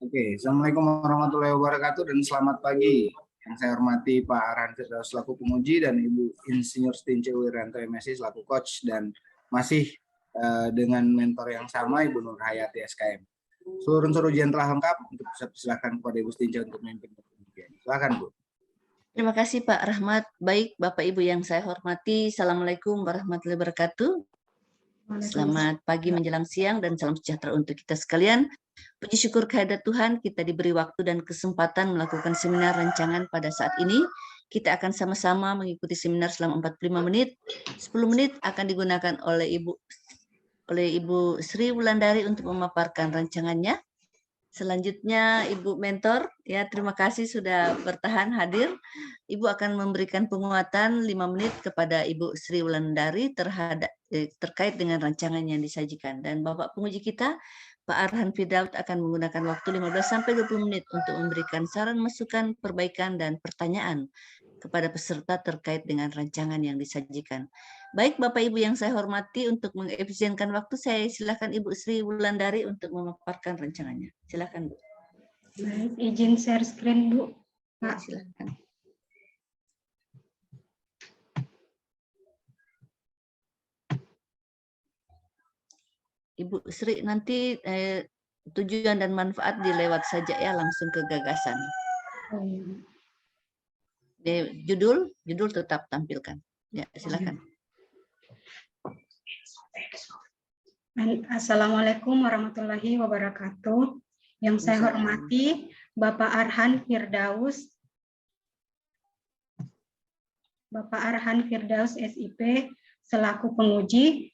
Oke, Assalamualaikum warahmatullahi wabarakatuh dan selamat pagi. Yang saya hormati Pak Arhan Firdaus selaku penguji dan Ibu Insinyur Stince Wiranto MSI selaku coach dan masih dengan mentor yang sama Ibu Nur Hayati SKM. Seluruh unsur ujian telah lengkap, untuk silakan kepada Ibu Stince untuk memimpin ujian. Silakan Bu. Terima kasih Pak Rahmat. Baik Bapak Ibu yang saya hormati, Assalamualaikum warahmatullahi wabarakatuh. Selamat pagi menjelang siang dan salam sejahtera untuk kita sekalian. Puji syukur kehadirat Tuhan, kita diberi waktu dan kesempatan melakukan seminar rancangan pada saat ini. Kita akan sama-sama mengikuti seminar selama 45 menit. 10 menit akan digunakan oleh Ibu Sri Wulandari untuk memaparkan rancangannya. Selanjutnya Ibu Mentor, ya terima kasih sudah bertahan hadir. Ibu akan memberikan penguatan 5 menit kepada Ibu Sri Wulandari terkait dengan rancangan yang disajikan. Dan Bapak penguji kita, Pak Arhan Firdaus akan menggunakan waktu 15-20 menit untuk memberikan saran, masukan, perbaikan, dan pertanyaan kepada peserta terkait dengan rancangan yang disajikan. Baik Bapak Ibu yang saya hormati, untuk mengefisienkan waktu saya silakan Ibu Sri Wulandari untuk memaparkan rancangannya. Silakan Bu. Baik, izin share screen Bu. Ya, silakan. Ibu Sri, nanti tujuan dan manfaat dilewat saja ya, langsung ke gagasan. Judul tetap tampilkan. Ya, silakan. Assalamualaikum warahmatullahi wabarakatuh. Yang saya hormati Bapak Arhan Firdaus, SIP selaku penguji,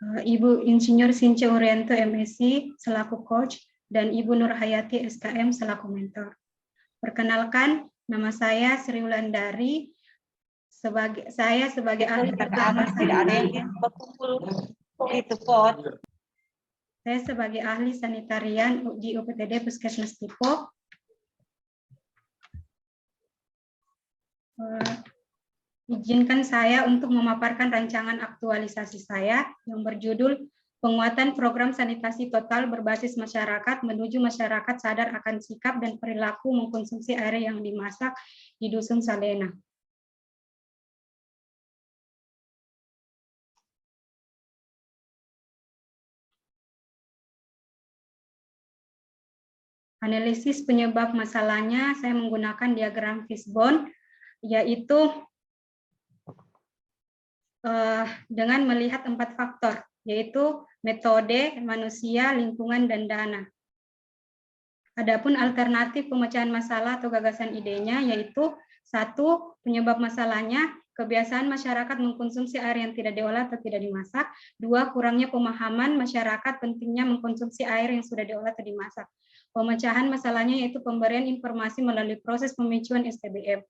Ibu Insinyur Stince Wiranto MSI selaku coach, dan Ibu Nur Hayati SKM selaku mentor. Perkenalkan, nama saya Sri Wulandari. Saya sebagai ahli pertama saya sebagai ahli sanitarian di UPTD Puskesmas Tipo. Izinkan saya untuk memaparkan rancangan aktualisasi saya yang berjudul Penguatan Program Sanitasi Total Berbasis Masyarakat menuju Masyarakat Sadar akan Sikap dan Perilaku Mengkonsumsi Air yang Dimasak di Dusun Salena. Analisis penyebab masalahnya, saya menggunakan diagram fishbone, yaitu dengan melihat 4 faktor, yaitu metode, manusia, lingkungan, dan dana. Adapun alternatif pemecahan masalah atau gagasan idenya, yaitu 1. Penyebab masalahnya, kebiasaan masyarakat mengkonsumsi air yang tidak diolah atau tidak dimasak. 2. Kurangnya pemahaman masyarakat pentingnya mengkonsumsi air yang sudah diolah atau dimasak. Pemecahan masalahnya yaitu pemberian informasi melalui proses pemicuan STBM.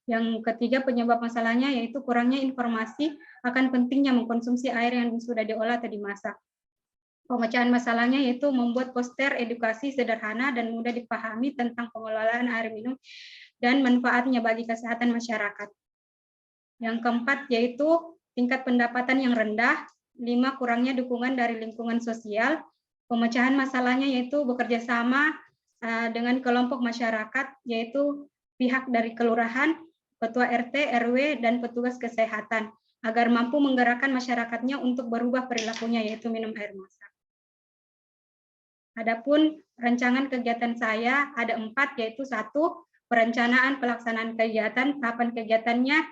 Yang ketiga, penyebab masalahnya yaitu kurangnya informasi akan pentingnya mengkonsumsi air yang sudah diolah atau dimasak. Pemecahan masalahnya yaitu membuat poster edukasi sederhana dan mudah dipahami tentang pengelolaan air minum dan manfaatnya bagi kesehatan masyarakat. Yang keempat yaitu tingkat pendapatan yang rendah. 5. Kurangnya dukungan dari lingkungan sosial. Pemecahan masalahnya yaitu bekerja sama dengan kelompok masyarakat, yaitu pihak dari kelurahan, ketua RT, RW, dan petugas kesehatan, agar mampu menggerakkan masyarakatnya untuk berubah perilakunya, yaitu minum air masak. Adapun rancangan kegiatan saya ada 4, yaitu 1. Perencanaan pelaksanaan kegiatan. Tahapan kegiatannya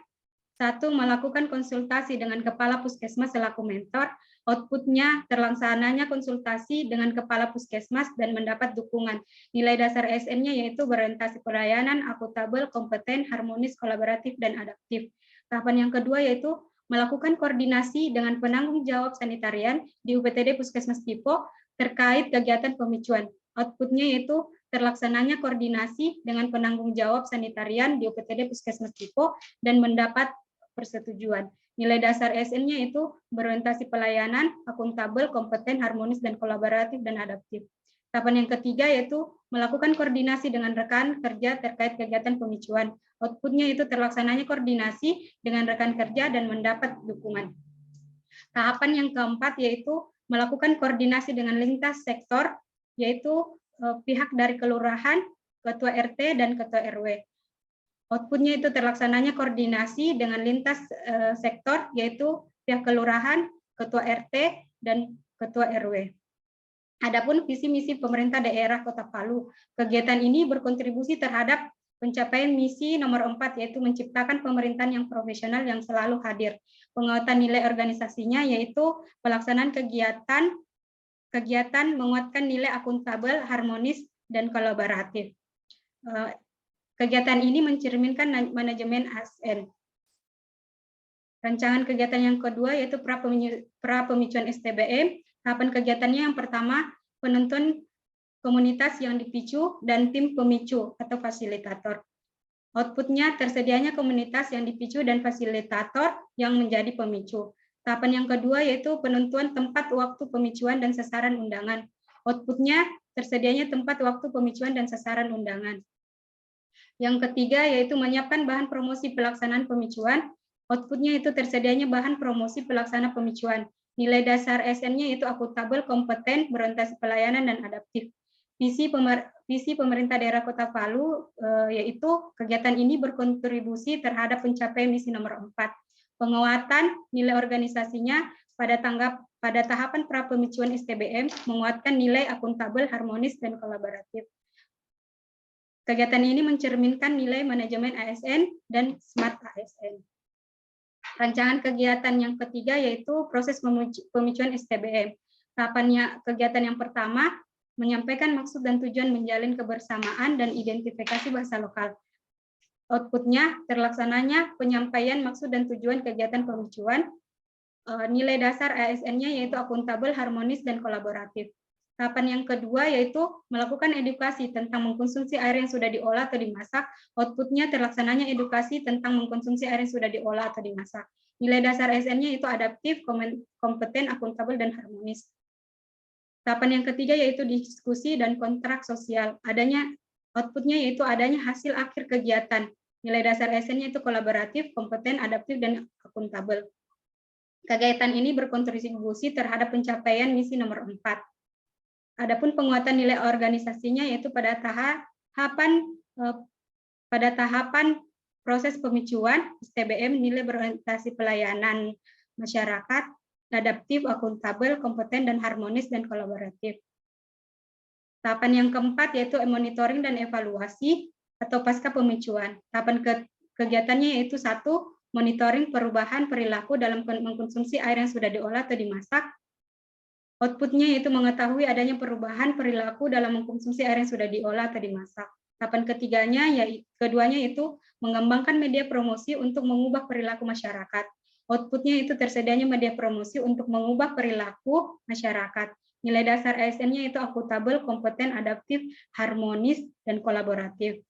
1. Melakukan konsultasi dengan Kepala Puskesmas selaku mentor. Outputnya terlaksananya konsultasi dengan Kepala Puskesmas dan mendapat dukungan. Nilai dasar SN-nya yaitu berorientasi pelayanan, akuntabel, kompeten, harmonis, kolaboratif, dan adaptif. Tahapan yang kedua yaitu melakukan koordinasi dengan penanggung jawab sanitarian di UPTD Puskesmas Tipo terkait kegiatan pemicuan. Outputnya yaitu terlaksananya koordinasi dengan penanggung jawab sanitarian di UPTD Puskesmas Tipo dan mendapat persetujuan. Nilai dasar SN-nya itu berorientasi pelayanan, akuntabel, kompeten, harmonis, dan kolaboratif, dan adaptif. Tahapan yang ketiga yaitu melakukan koordinasi dengan rekan kerja terkait kegiatan pemicuan. Outputnya itu terlaksananya koordinasi dengan rekan kerja dan mendapat dukungan. Tahapan yang keempat yaitu melakukan koordinasi dengan lintas sektor, yaitu pihak dari kelurahan, ketua RT, dan ketua RW. Outputnya itu terlaksananya koordinasi dengan lintas sektor, yaitu pihak kelurahan, ketua RT, dan ketua RW. Adapun visi misi pemerintah daerah Kota Palu, kegiatan ini berkontribusi terhadap pencapaian misi nomor 4, yaitu menciptakan pemerintahan yang profesional yang selalu hadir. Penguatan nilai organisasinya yaitu pelaksanaan kegiatan menguatkan nilai akuntabel, harmonis, dan kolaboratif. Kegiatan ini mencerminkan manajemen ASN. Rancangan kegiatan yang kedua yaitu pra pemicuan STBM. Tahapan kegiatannya yang pertama, penentuan komunitas yang dipicu dan tim pemicu atau fasilitator. Outputnya tersedianya komunitas yang dipicu dan fasilitator yang menjadi pemicu. Tahapan yang kedua yaitu penentuan tempat waktu pemicuan dan sasaran undangan. Outputnya tersedianya tempat waktu pemicuan dan sasaran undangan. Yang ketiga yaitu menyiapkan bahan promosi pelaksanaan pemicuan. Outputnya itu tersedianya bahan promosi pelaksana pemicuan. Nilai dasar ASN-nya yaitu akuntabel, kompeten, berorientasi pelayanan, dan adaptif. Visi pemerintah daerah Kota Palu yaitu kegiatan ini berkontribusi terhadap pencapaian misi nomor 4. Penguatan nilai organisasinya pada tahapan pra pemicuan STBM menguatkan nilai akuntabel, harmonis, dan kolaboratif. Kegiatan ini mencerminkan nilai manajemen ASN dan smart ASN. Rancangan kegiatan yang ketiga yaitu proses pemicuan STBM. Kegiatan yang pertama, menyampaikan maksud dan tujuan menjalin kebersamaan dan identifikasi bahasa lokal. Outputnya terlaksananya penyampaian maksud dan tujuan kegiatan pemicuan. Nilai dasar ASN-nya yaitu akuntabel, harmonis, dan kolaboratif. Tahapan yang kedua yaitu melakukan edukasi tentang mengkonsumsi air yang sudah diolah atau dimasak. Outputnya terlaksananya edukasi tentang mengkonsumsi air yang sudah diolah atau dimasak. Nilai dasar ASN-nya yaitu adaptif, kompeten, akuntabel, dan harmonis. Tahapan yang ketiga yaitu diskusi dan kontrak sosial. Outputnya yaitu adanya hasil akhir kegiatan. Nilai dasar ASN-nya itu kolaboratif, kompeten, adaptif, dan akuntabel. Kegiatan ini berkontribusi terhadap pencapaian misi nomor 4. Adapun penguatan nilai organisasinya yaitu pada tahapan proses pemicuan STBM, nilai berorientasi pelayanan masyarakat, adaptif, akuntabel, kompeten, dan harmonis, dan kolaboratif. Tahapan yang keempat yaitu monitoring dan evaluasi atau pasca pemicuan. Tahapan kegiatannya yaitu 1, monitoring perubahan perilaku dalam mengkonsumsi air yang sudah diolah atau dimasak. Outputnya yaitu mengetahui adanya perubahan perilaku dalam mengkonsumsi air yang sudah diolah atau dimasak. Tahapan keduanya yaitu mengembangkan media promosi untuk mengubah perilaku masyarakat. Outputnya itu tersedianya media promosi untuk mengubah perilaku masyarakat. Nilai dasar ASN-nya itu akuntabel, kompeten, adaptif, harmonis, dan kolaboratif.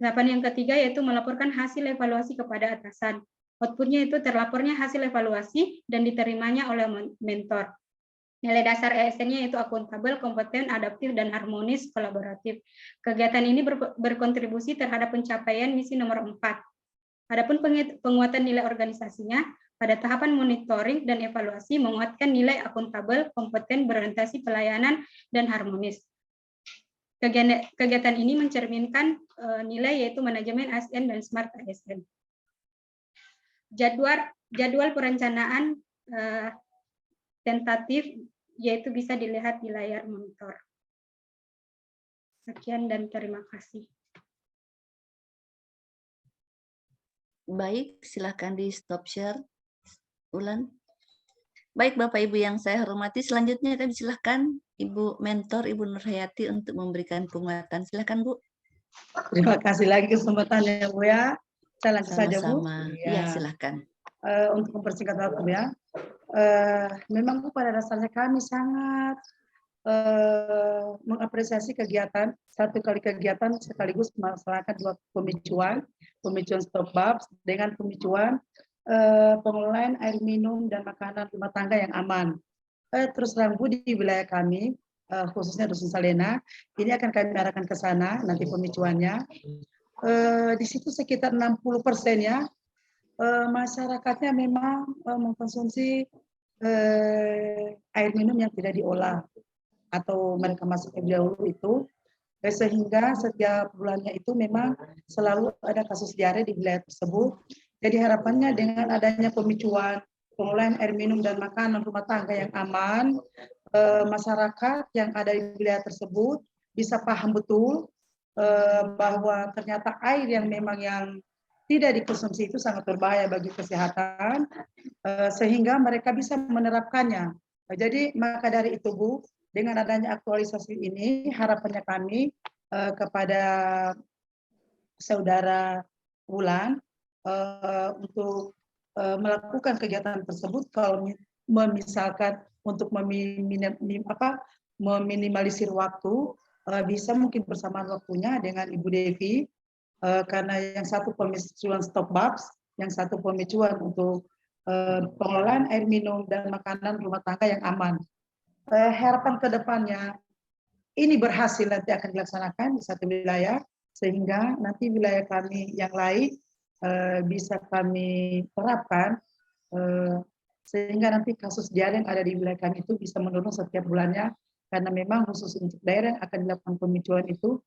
Tahapan yang ketiga yaitu melaporkan hasil evaluasi kepada atasan. Outputnya itu terlapornya hasil evaluasi dan diterimanya oleh mentor. Nilai dasar ASN-nya yaitu akuntabel, kompeten, adaptif, dan harmonis, kolaboratif. Kegiatan ini berkontribusi terhadap pencapaian misi nomor 4. Adapun penguatan nilai organisasinya, pada tahapan monitoring dan evaluasi menguatkan nilai akuntabel, kompeten, berorientasi pelayanan, dan harmonis. Kegiatan ini mencerminkan nilai yaitu manajemen ASN dan smart ASN. Jadwal perencanaan tentatif yaitu bisa dilihat di layar monitor. Sekian dan terima kasih. Baik, silakan di stop share. Ulan. Baik Bapak Ibu yang saya hormati, selanjutnya kami silakan Ibu Mentor, Ibu Nurhayati untuk memberikan penguatan. Silakan Bu. Terima kasih lagi kesempatannya Bu ya. Saya langsung saja Bu. Sama-sama. Iya, silakan. Untuk mempersingkat waktu ya. Memang Bu pada dasarnya kami sangat mengapresiasi kegiatan, satu kali kegiatan sekaligus melaksanakan 2 pemicuan stop bulb dengan pemicuan pengelolaan air minum dan makanan rumah tangga yang aman. Terus terang Bu di wilayah kami, khususnya Dusun Salena, ini akan kami arahkan ke sana nanti pemicuannya. Di situ sekitar 60% ya, masyarakatnya memang mengkonsumsi air minum yang tidak diolah. atau mereka masuk lebih dahulu itu, sehingga setiap bulannya itu memang selalu ada kasus diare di wilayah tersebut. Jadi harapannya dengan adanya pemicuan pengelolaan air minum dan makanan rumah tangga yang aman, masyarakat yang ada di wilayah tersebut bisa paham betul bahwa ternyata air yang memang yang tidak dikonsumsi itu sangat berbahaya bagi kesehatan, sehingga mereka bisa menerapkannya. Jadi maka dari itu Bu, dengan adanya aktualisasi ini harapannya kami kepada saudara Wulan untuk melakukan kegiatan tersebut, kalau misalkan untuk meminimalisir waktu, bisa mungkin bersamaan waktunya dengan Ibu Devi, karena yang satu pemicuan stok babs, yang satu pemicuan untuk pengelolaan air minum dan makanan rumah tangga yang aman. Harapan ke depannya ini berhasil nanti akan dilaksanakan di satu wilayah, sehingga nanti wilayah kami yang lain bisa kami terapkan, sehingga nanti kasus diare yang ada di wilayah kami itu bisa menurun setiap bulannya, karena memang khusus untuk daerah yang akan dilakukan pemicuan itu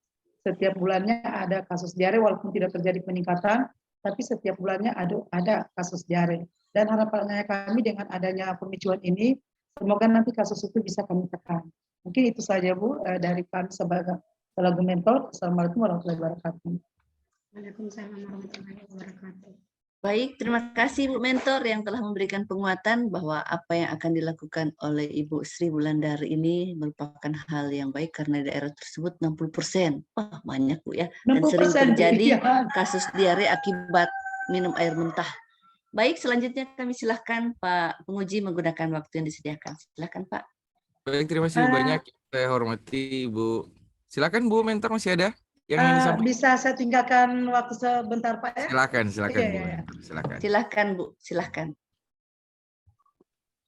setiap bulannya ada kasus diare, walaupun tidak terjadi peningkatan, tapi setiap bulannya ada kasus diare. Dan harapannya kami dengan adanya pemicuan ini, semoga nanti kasus itu bisa kami tekan. Mungkin itu saja Bu dari kami sebagai selaku mentor. Assalamualaikum warahmatullahi wabarakatuh. Waalaikumsalam warahmatullahi wabarakatuh. Baik, terima kasih Bu Mentor yang telah memberikan penguatan bahwa apa yang akan dilakukan oleh Ibu Sri Wulandari ini merupakan hal yang baik karena daerah tersebut 60%. Wah, banyak Bu ya. Dan sering 60% terjadi ya. kasus diare akibat minum air mentah. Baik, selanjutnya kami silahkan Pak penguji menggunakan waktu yang disediakan. Silahkan Pak. Baik, terima kasih banyak. Saya hormati Bu. Silakan Bu Mentor, masih ada yang ingin disampaikan? Bisa saya tinggalkan waktu sebentar Pak ya? Silakan Bu Iya. Mentor. Silakan. Silahkan Bu, silahkan.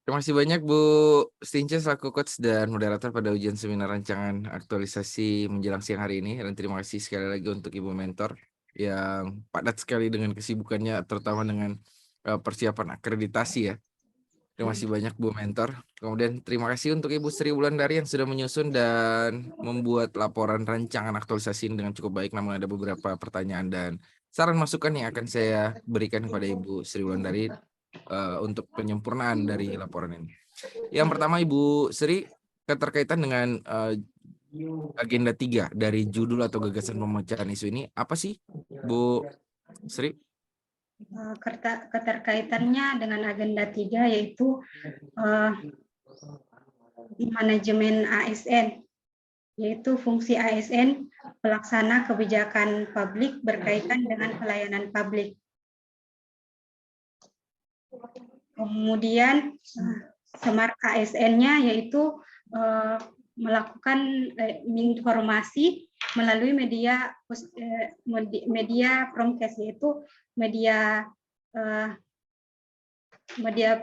Terima kasih banyak Bu Stince selaku coach dan moderator pada ujian seminar rancangan aktualisasi menjelang siang hari ini. Dan terima kasih sekali lagi untuk Ibu Mentor yang padat sekali dengan kesibukannya, terutama dengan persiapan akreditasi ya. Terima kasih banyak Bu Mentor. Kemudian terima kasih untuk Ibu Sri Wulandari yang sudah menyusun dan membuat laporan rancangan aktualisasi ini dengan cukup baik. Namun ada beberapa pertanyaan dan saran masukan yang akan saya berikan kepada Ibu Sri Wulandari untuk penyempurnaan dari laporan ini. Yang pertama Ibu Sri, keterkaitan dengan agenda 3 dari judul atau gagasan pemecahan isu ini, apa sih Bu Sri? Keterkaitannya dengan agenda 3 yaitu manajemen ASN, yaitu fungsi ASN pelaksana kebijakan publik berkaitan dengan pelayanan publik. Kemudian smart ASN-nya yaitu melakukan informasi melalui media promkes, yaitu media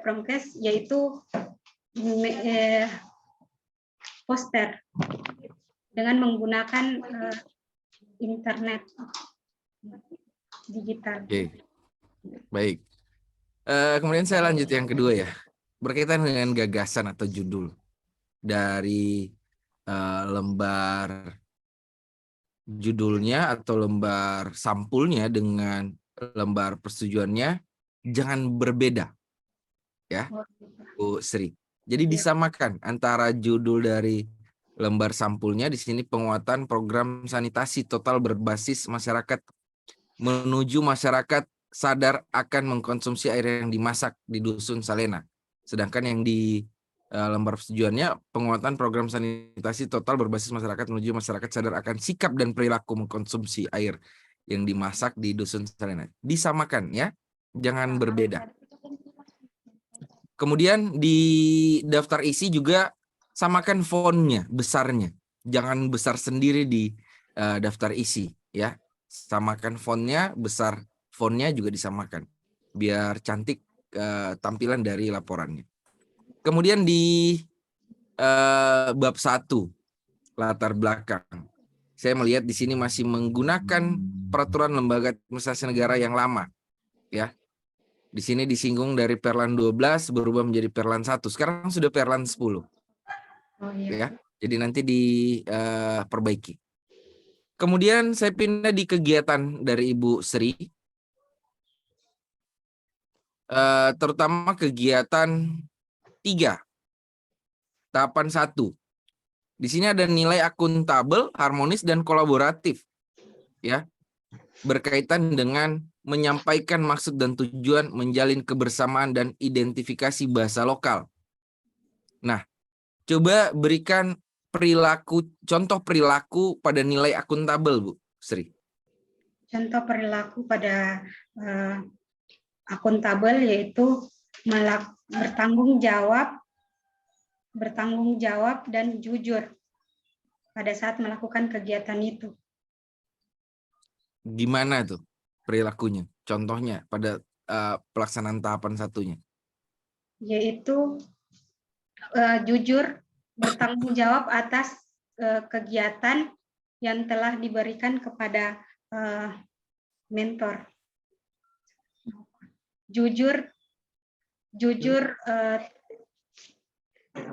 promkes, yaitu poster dengan menggunakan internet digital. Oke. Baik. Kemudian saya lanjut yang kedua ya, berkaitan dengan gagasan atau judul dari lembar judulnya atau lembar sampulnya dengan lembar persetujuannya jangan berbeda ya Bu Sri. Jadi disamakan antara judul dari lembar sampulnya di sini penguatan program sanitasi total berbasis masyarakat menuju masyarakat sadar akan mengkonsumsi air yang dimasak di Dusun Salena. Sedangkan yang di lembar persetujuannya penguatan program sanitasi total berbasis masyarakat menuju masyarakat sadar akan sikap dan perilaku mengkonsumsi air yang dimasak di Dusun Salena. Disamakan ya, jangan berbeda. Kemudian di daftar isi juga samakan fontnya, besarnya. Jangan besar sendiri di daftar isi ya. Samakan fontnya, besar fontnya juga disamakan biar cantik tampilan dari laporannya. Kemudian di bab 1 latar belakang, saya melihat di sini masih menggunakan peraturan lembaga administrasi negara yang lama ya. Di sini disinggung dari Perlan 12 berubah menjadi Perlan 1. Sekarang sudah Perlan 10. Oh, iya. Ya. Jadi nanti diperbaiki. Kemudian saya pindah di kegiatan dari Ibu Sri. Terutama kegiatan 3, tahapan 1. Di sini ada nilai akuntabel, harmonis, dan kolaboratif. Ya, berkaitan dengan menyampaikan maksud dan tujuan, menjalin kebersamaan, dan identifikasi bahasa lokal. Nah, coba berikan contoh perilaku pada nilai akuntabel, Bu Sri. Contoh perilaku pada akuntabel yaitu bertanggung jawab dan jujur pada saat melakukan kegiatan itu. Gimana tuh perilakunya? Contohnya pada pelaksanaan tahapan 1-nya. Yaitu jujur bertanggung jawab atas kegiatan yang telah diberikan kepada mentor. Jujur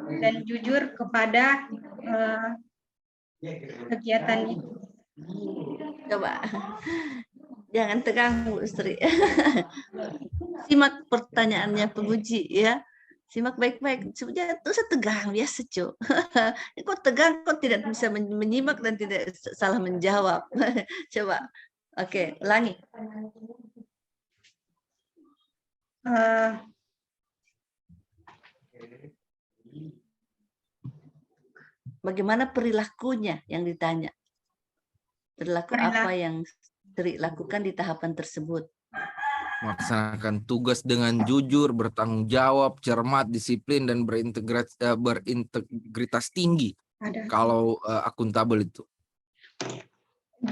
dan jujur kepada kegiatan itu. Coba. Jangan tegang, Bu Sri. Simak pertanyaannya penguji ya. Simak baik-baik. Sebenarnya itu saya tegang biasa, Cuk. Kok tegang, kok tidak bisa menyimak dan tidak salah menjawab. Coba. Oke, ulangi. Bagaimana perilakunya yang ditanya? Perilaku apa yang Sri lakukan di tahapan tersebut? Melaksanakan tugas dengan jujur, bertanggung jawab, cermat, disiplin, dan berintegritas tinggi. Kalau akuntabel itu.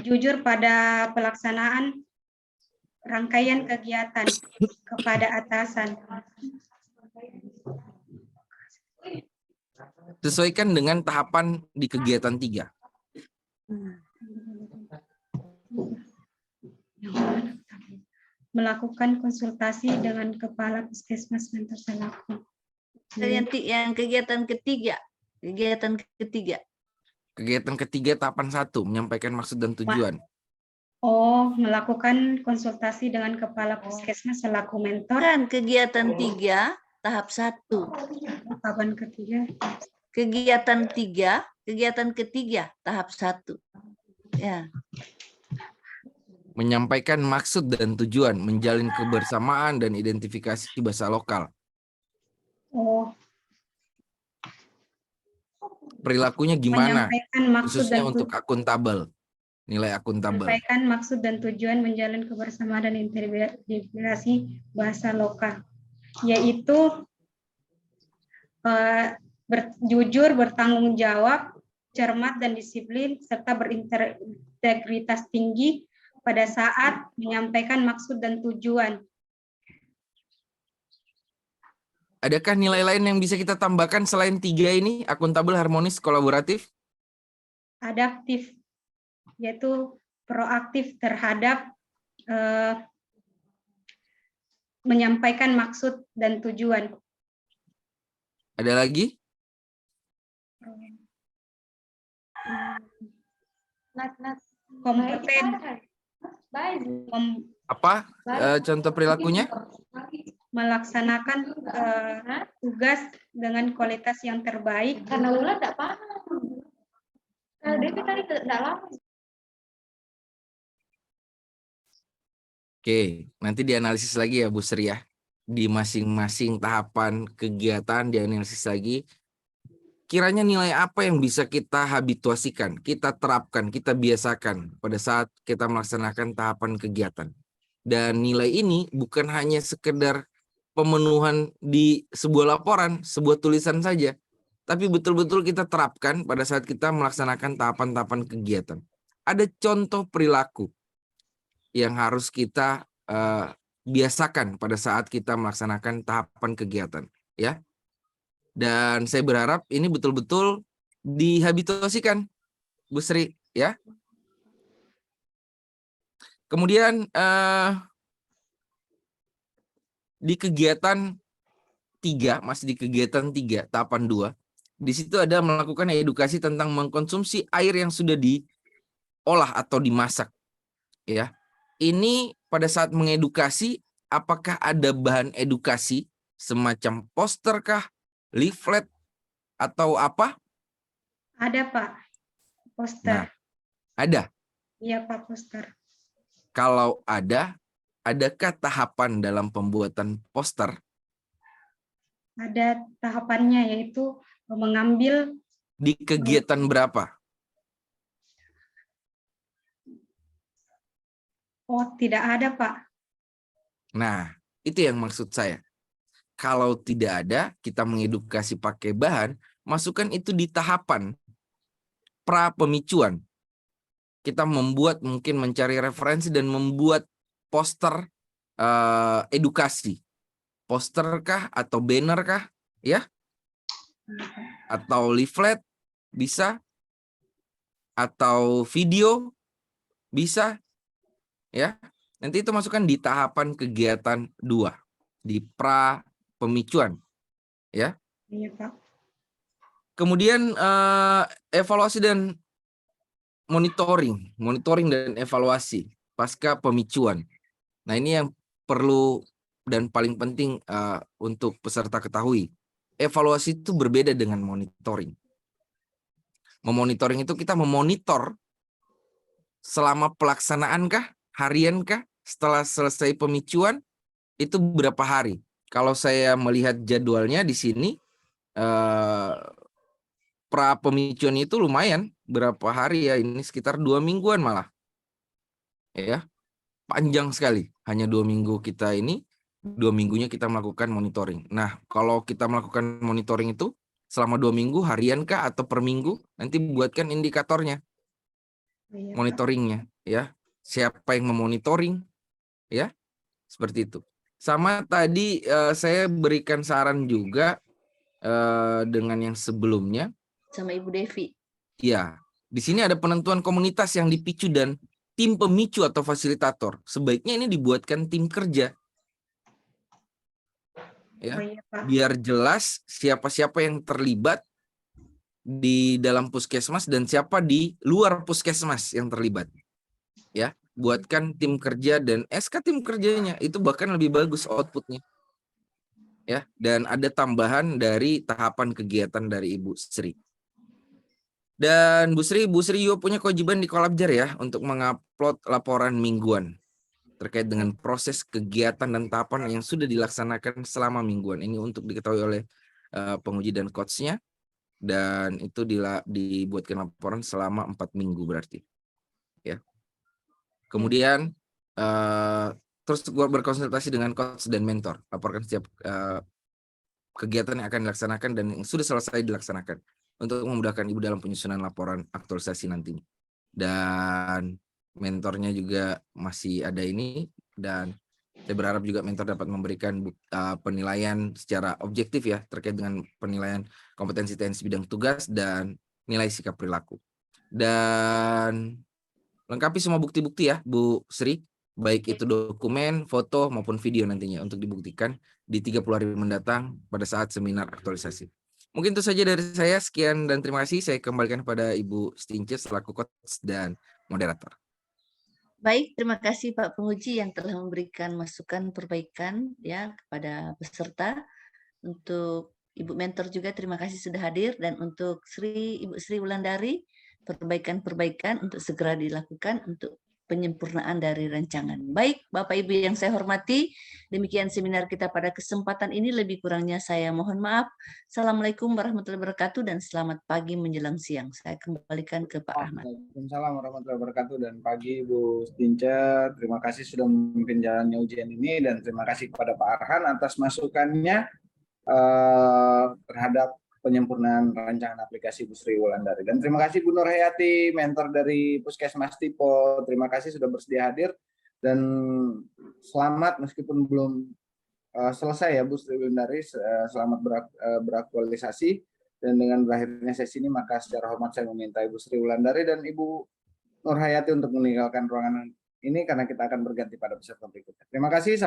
Jujur pada pelaksanaan rangkaian kegiatan kepada atasan. Sesuaikan dengan tahapan di kegiatan 3. Melakukan konsultasi dengan kepala puskesmas dan terselaku. Yang kegiatan ketiga. Kegiatan ketiga tahapan 1, menyampaikan maksud dan tujuan. Melakukan konsultasi dengan kepala puskesmas selaku mentor. Kan kegiatan 3 tahap 1. Tahapan ketiga. Kegiatan ketiga tahap 1. Ya. Menyampaikan maksud dan tujuan, menjalin kebersamaan dan identifikasi bahasa lokal. Perilakunya gimana? Khususnya untuk akuntabel, nilai akuntabel. Menyampaikan maksud dan tujuan, menjalin kebersamaan dan integrasi bahasa lokal, yaitu jujur, bertanggung jawab, cermat dan disiplin, serta berintegritas tinggi pada saat menyampaikan maksud dan tujuan. Adakah nilai lain yang bisa kita tambahkan selain 3 ini? Akuntabel, harmonis, kolaboratif? Adaptif, yaitu proaktif terhadap menyampaikan maksud dan tujuan. Ada lagi? Kompeten. Apa contoh perilakunya? Melaksanakan tugas dengan kualitas yang terbaik. Karena Ula tidak paham. Dia tadi tidak lama. Oke, nanti dianalisis lagi ya Bu Sri ya. Di masing-masing tahapan kegiatan dianalisis lagi. Kiranya nilai apa yang bisa kita habituasikan, kita terapkan, kita biasakan pada saat kita melaksanakan tahapan kegiatan. Dan nilai ini bukan hanya sekedar pemenuhan di sebuah laporan, sebuah tulisan saja, tapi betul-betul kita terapkan pada saat kita melaksanakan tahapan-tahapan kegiatan. Ada contoh perilaku yang harus kita biasakan pada saat kita melaksanakan tahapan kegiatan, ya. Dan saya berharap ini betul-betul dihabituasikan, Bu Sri, ya. Kemudian di kegiatan 3, masih di kegiatan 3, tahapan 2, Di situ ada melakukan edukasi tentang mengkonsumsi air yang sudah diolah atau dimasak. Ya, ini pada saat mengedukasi, apakah ada bahan edukasi semacam poster kah, leaflet atau apa? Ada Pak, poster. Nah, ada. Iya Pak, poster. Kalau ada, adakah tahapan dalam pembuatan poster? Ada tahapannya, yaitu mengambil. Di kegiatan berapa? Oh, tidak ada Pak. Nah, itu yang maksud saya. Kalau tidak ada, kita mengedukasi pakai bahan, masukkan itu di tahapan pra pemicuan. Kita membuat, mungkin mencari referensi dan membuat poster edukasi. Poster kah atau banner kah? Ya? Atau leaflet bisa? Atau video bisa? Ya? Nanti itu masukkan di tahapan kegiatan 2, di pra pemicuan. Ya? Iya Pak. Kemudian evaluasi dan monitoring dan evaluasi pasca pemicuan. Nah, ini yang perlu dan paling penting untuk peserta ketahui. Evaluasi itu berbeda dengan monitoring. Memonitoring itu kita memonitor selama pelaksanaan kah, harian kah, setelah selesai pemicuan itu berapa hari. Kalau saya melihat jadwalnya di sini pra pemicuan itu lumayan berapa hari ya, ini sekitar 2 mingguan malah. Ya, panjang sekali. Hanya 2 minggu kita ini, 2 minggunya kita melakukan monitoring. Nah, kalau kita melakukan monitoring itu selama 2 minggu, harian kah atau per minggu, nanti buatkan indikatornya, Iya, Pak. monitoringnya, ya. Siapa yang memonitoring, ya, seperti itu. Sama tadi saya berikan saran juga dengan yang sebelumnya. Sama Ibu Devi. Ya, di sini ada penentuan komunitas yang dipicu dan tim pemicu atau fasilitator. Sebaiknya ini dibuatkan tim kerja. Ya, Oh, iya, Pak. biar jelas siapa-siapa yang terlibat di dalam puskesmas dan siapa di luar puskesmas yang terlibat. Ya, buatkan tim kerja dan SK tim kerjanya, itu bahkan lebih bagus outputnya. Ya, dan ada tambahan dari tahapan kegiatan dari Ibu Sri. Dan Bu Sri juga punya kewajiban di Kolabjar ya untuk mengupload laporan mingguan terkait dengan proses kegiatan dan tahapan yang sudah dilaksanakan selama mingguan. Ini untuk diketahui oleh penguji dan coachnya, dan itu dibuatkan laporan selama 4 minggu berarti. Ya. Kemudian terus berkonsultasi dengan coach dan mentor, laporkan setiap kegiatan yang akan dilaksanakan dan yang sudah selesai dilaksanakan untuk memudahkan Ibu dalam penyusunan laporan aktualisasi nantinya. Dan mentornya juga masih ada ini, dan saya berharap juga mentor dapat memberikan penilaian secara objektif ya terkait dengan penilaian kompetensi teknis bidang tugas dan nilai sikap perilaku. Dan lengkapi semua bukti-bukti ya Bu Sri, baik itu dokumen, foto maupun video nantinya untuk dibuktikan di 30 hari mendatang pada saat seminar aktualisasi. Mungkin itu saja dari saya. Sekian dan terima kasih. Saya kembalikan kepada Ibu Stinche selaku coach dan moderator. Baik, terima kasih Pak Penguji yang telah memberikan masukan perbaikan ya kepada peserta. Untuk Ibu Mentor juga terima kasih sudah hadir, dan untuk Ibu Sri Wulandari perbaikan-perbaikan untuk segera dilakukan untuk penyempurnaan dari rancangan. Baik, Bapak Ibu yang saya hormati, demikian seminar kita pada kesempatan ini. Lebih kurangnya saya mohon maaf. Assalamualaikum warahmatullahi wabarakatuh dan selamat pagi menjelang siang. Saya kembalikan ke Pak Ahmad. Waalaikumsalam warahmatullahi wabarakatuh dan pagi Bu Stinche. Terima kasih sudah memimpin jalannya ujian ini, dan terima kasih kepada Pak Arhan atas masukannya terhadap penyempurnaan rancangan aplikasi Bu Sri Wulandari. Dan terima kasih Bu Nur Hayati, mentor dari Puskesmas Tipo. Terima kasih sudah bersedia hadir, dan selamat meskipun belum selesai ya Bu Sri Wulandari, selamat beraktualisasi. Dan dengan berakhirnya sesi ini, maka secara hormat saya meminta Ibu Sri Wulandari dan Ibu Nur Hayati untuk meninggalkan ruangan ini karena kita akan berganti pada peserta berikutnya. Terima kasih.